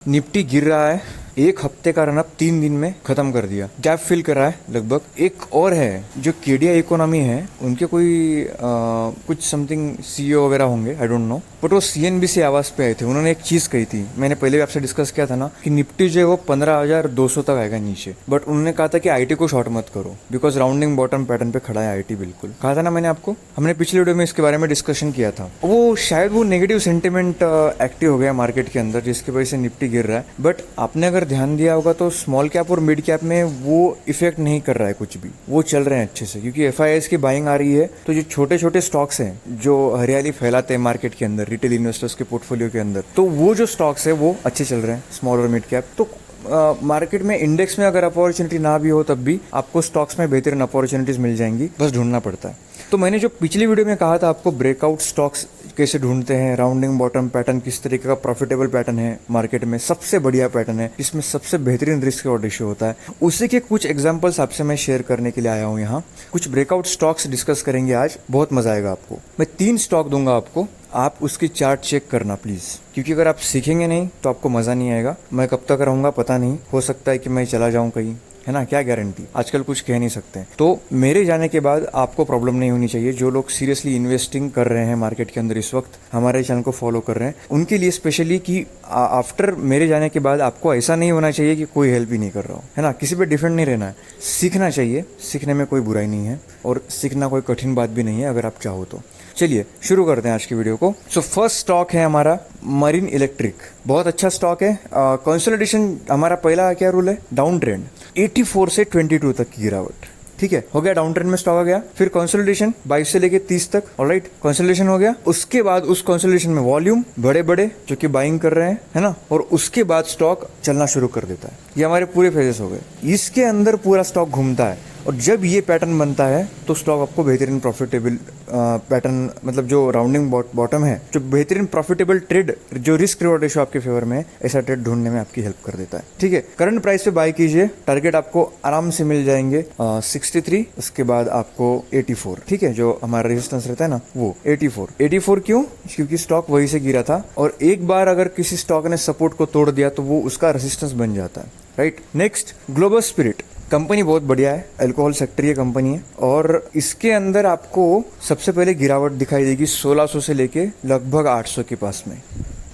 Nifty गिर रहा है, एक हफ्ते का रन अप 3 दिन में खत्म कर दिया, गैप फिल कर रहा है लगभग। एक और है जो केडिया इकोनॉमी है, उनके कोई कुछ समथिंग सीईओ वगैरह होंगे, आई डोंट नो, बट वो सीएनबीसी आवाज पे आए थे। उन्होंने एक चीज कही थी, मैंने पहले भी आपसे डिस्कस किया था ना, कि निफ्टी जो है वो 15,200 तक आएगा नीचे, बट उन्होंने कहा था कि आईटी को शॉर्ट मत करो बिकॉज राउंडिंग बॉटम पैटर्न पे खड़ा है आईटी। बिल्कुल कहा था ना मैंने आपको, हमने पिछले वीडियो में इसके बारे में डिस्कशन किया था। वो शायद वो नेगेटिव सेंटिमेंट एक्टिव हो गया मार्केट के अंदर, जिसकी वजह से निफ्टी गिर रहा है। बट आपने अगर ध्यान दिया होगा तो स्मॉल कैप और मिड कैप में वो इफेक्ट नहीं कर रहा है कुछ भी, वो चल रहे हैं अच्छे से, क्योंकि एफआईआईस की बाइंग आ रही है। तो जो छोटे छोटे स्टॉक्स हैं जो हरियाली फैलाते हैं मार्केट के अंदर, रिटेल इन्वेस्टर्स के पोर्टफोलियो के अंदर, तो वो जो स्टॉक्स है वो अच्छे चल रहे हैं, स्मॉल और मिड कैप। तो मार्केट में इंडेक्स में अगर अपॉर्चुनिटी ना भी हो तब भी आपको स्टॉक्स में बेहतरीन अपॉर्चुनिटीज मिल जाएंगी, बस ढूंढना पड़ता है। तो मैंने जो पिछली वीडियो में कहा था आपको ब्रेकआउट स्टॉक्स कैसे ढूंढते हैं, राउंडिंग बॉटम पैटर्न किस तरीके का प्रॉफिटेबल पैटर्न है मार्केट में, सबसे बढ़िया पैटर्न है, इसमें सबसे बेहतरीन रिस्क और रेशियो होता है, उसी के कुछ एग्जांपल्स आपसे मैं शेयर करने के लिए आया हूं यहाँ। कुछ ब्रेकआउट स्टॉक्स डिस्कस करेंगे आज, बहुत मजा आएगा आपको। मैं 3 स्टॉक दूंगा आपको, आप उसकी चार्ट चेक करना प्लीज, क्योंकि अगर आप सीखेंगे नहीं तो आपको मजा नहीं आएगा। मैं कब तक रहूंगा पता नहीं, हो सकता है कि मैं चला जाऊं कहीं, है ना, क्या गारंटी, आजकल कुछ कह नहीं सकते। तो मेरे जाने के बाद आपको प्रॉब्लम नहीं होनी चाहिए। जो लोग सीरियसली इन्वेस्टिंग कर रहे हैं मार्केट के अंदर इस वक्त, हमारे चैनल को फॉलो कर रहे हैं, उनके लिए स्पेशली कि आफ्टर मेरे जाने के बाद आपको ऐसा नहीं होना चाहिए कि कोई हेल्प ही नहीं कर रहा हो, है ना, किसी पे डिपेंड नहीं रहना है, सीखना चाहिए। सीखने में कोई बुराई नहीं है और सीखना कोई कठिन बात भी नहीं है अगर आप चाहो तो। चलिए शुरू करते हैं आज की वीडियो को। सो फर्स्ट स्टॉक है हमारा मरीन इलेक्ट्रिक, बहुत अच्छा स्टॉक है। कंसोलिडेशन हमारा पहला क्या रूल है, डाउन ट्रेंड, 84 से 22 तक की गिरावट, ठीक है, हो गया डाउन ट्रेंड में स्टॉक आ गया। फिर कंसोलिडेशन 22 से लेके 30 तक, ऑलराइट, कंसोलिडेशन हो गया। उसके बाद उस कंसोलिडेशन में वॉल्यूम बड़े बड़े जो कि बाइंग कर रहे हैं, है ना, और उसके बाद स्टॉक चलना शुरू कर देता है। ये हमारे पूरे फेजेस हो गए, इसके अंदर पूरा स्टॉक घूमता है, और जब ये पैटर्न बनता है तो स्टॉक आपको बेहतरीन प्रॉफिटेबल पैटर्न, मतलब जो राउंडिंग बॉटम है, जो बेहतरीन प्रॉफिटेबल ट्रेड, जो रिस्क रिवॉर्ड रेशियो आपके फेवर में है, ऐसा ट्रेड ढूंढने में आपकी हेल्प कर देता है, ठीक है। करंट प्राइस पे बाय कीजिए, टारगेट आपको आराम से मिल जाएंगे 63, उसके बाद आपको 84, ठीक है, जो हमारा रेजिस्टेंस रहता है ना वो 84 क्यों, क्योंकि स्टॉक वहीं से गिरा था, और एक बार अगर किसी स्टॉक ने सपोर्ट को तोड़ दिया तो वो उसका रेजिस्टेंस बन जाता है, right. Next global spirit, company बहुत बढ़िया है, अल्कोहल सेक्टर ये कंपनी है, और इसके अंदर आपको सबसे पहले गिरावट दिखाई देगी 1600 से लेके लगभग 800 के पास में,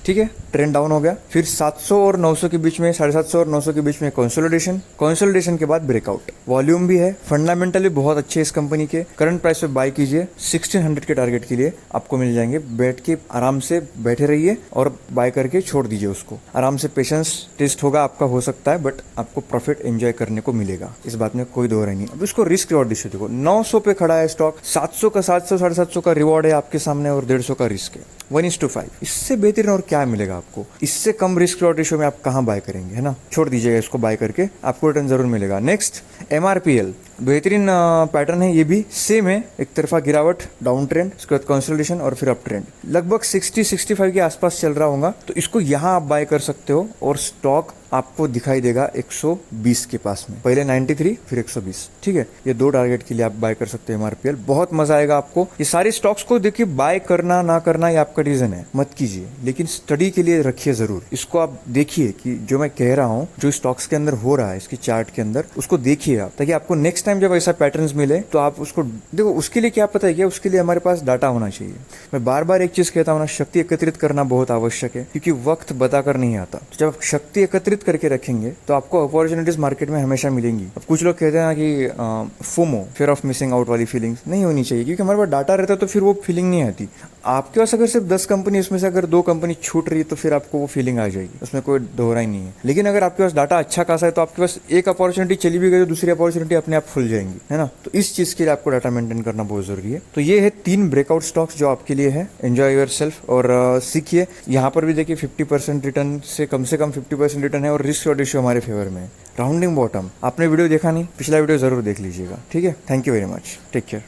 ठीक है, ट्रेंड डाउन हो गया। फिर 700 और 900 के बीच में, 750 और 900 के बीच में कंसोलिडेशन के बाद ब्रेकआउट, वॉल्यूम भी है, फंडामेंटली बहुत अच्छे इस कंपनी के। करंट प्राइस पे बाय कीजिए, 1600 के टारगेट के लिए आपको मिल जाएंगे। बैठ के आराम से बैठे रहिए और बाय करके छोड़ दीजिए उसको, आराम से पेशेंस टेस्ट होगा आपका, हो सकता है, बट आपको प्रॉफिट एंजॉय करने को मिलेगा, इस बात में कोई दो राय नहीं। अब इसको रिस्क रिवॉर्ड रेशियो देखो, 900 पे खड़ा है स्टॉक, 700 का 700 750 का रिवॉर्ड है आपके सामने और 150 का रिस्क है, 1:5। इससे बेहतरीन और क्या मिलेगा आपको, इससे कम रिस्क रिवॉर्ड रेशियो में आप कहां बाय करेंगे, है ना, छोड़ दीजिएगा इसको, बाय करके आपको रिटर्न जरूर मिलेगा। नेक्स्ट एमआरपीएल, बेहतरीन पैटर्न है, ये भी सेम है, एक तरफा गिरावट, डाउन ट्रेंड, उसके बाद कंसोलिडेशन और फिर अप ट्रेंड, लगभग 60-65 के आसपास चल रहा होगा, तो इसको यहां आप बाय कर सकते हो, और स्टॉक आपको दिखाई देगा 120 के पास में, पहले 93 फिर 120, ठीक है। ये 2 टारगेट के लिए आप बाय कर सकते हैं एमआरपीएल, बहुत मजा आएगा आपको। ये सारे स्टॉक्स को देखिए, बाय करना ना करना ये आपका डिसीजन है, मत कीजिए, लेकिन स्टडी के लिए रखिए जरूर। इसको आप देखिए कि जो मैं कह रहा हूँ, जो स्टॉक्स के अंदर हो रहा है इसकी चार्ट के अंदर, उसको देखिए आप, ताकि आपको नेक्स्ट टाइम जब ऐसा पैटर्न्स मिले तो आप उसको देखो। उसके लिए क्या पता है क्या, उसके लिए हमारे पास डाटा होना चाहिए। मैं बार बार एक चीज कहता हूँ ना, शक्ति एकत्रित करना बहुत आवश्यक है, क्योंकि वक्त बताकर नहीं आता। तो जब आप शक्ति एकत्रित करके रखेंगे तो आपको अपॉर्चुनिटीज मार्केट में हमेशा मिलेंगी। अब कुछ लोग कहते हैं ना कि FOMO, fear of missing out वाली फीलिंग्स नहीं होनी चाहिए, क्योंकि हमारे पास डाटा रहता है तो फिर वो फीलिंग नहीं आती। आपके पास अगर सिर्फ 10 कंपनी, उसमें से अगर 2 कंपनी छूट रही है तो फिर आपको वो फीलिंग आ जाएगी, उसमें कोई दोहरा ही नहीं है। लेकिन अगर आपके पास डाटा अच्छा खासा है तो आपके पास एक अपॉर्चुनिटी चली भी गई तो दूसरी अपॉर्चुनिटी अपने आप खुल जाएंगी, है ना। तो इस चीज के लिए आपको डाटा मेंटेन करना बहुत जरूरी है। तो ये है 3 ब्रेकआउट स्टॉक्स जो आपके लिए है, एंजॉय योर सेल्फ और सीखिए। यहाँ पर भी देखिए 50% रिटर्न से कम 50% रिटर्न है, और रिस्क रेशियो हमारे फेवर में है। राउंडिंग बॉटम, आपने वीडियो देखा नहीं, पिछला वीडियो जरूर देख लीजिएगा, ठीक है। Thank you very much, take care.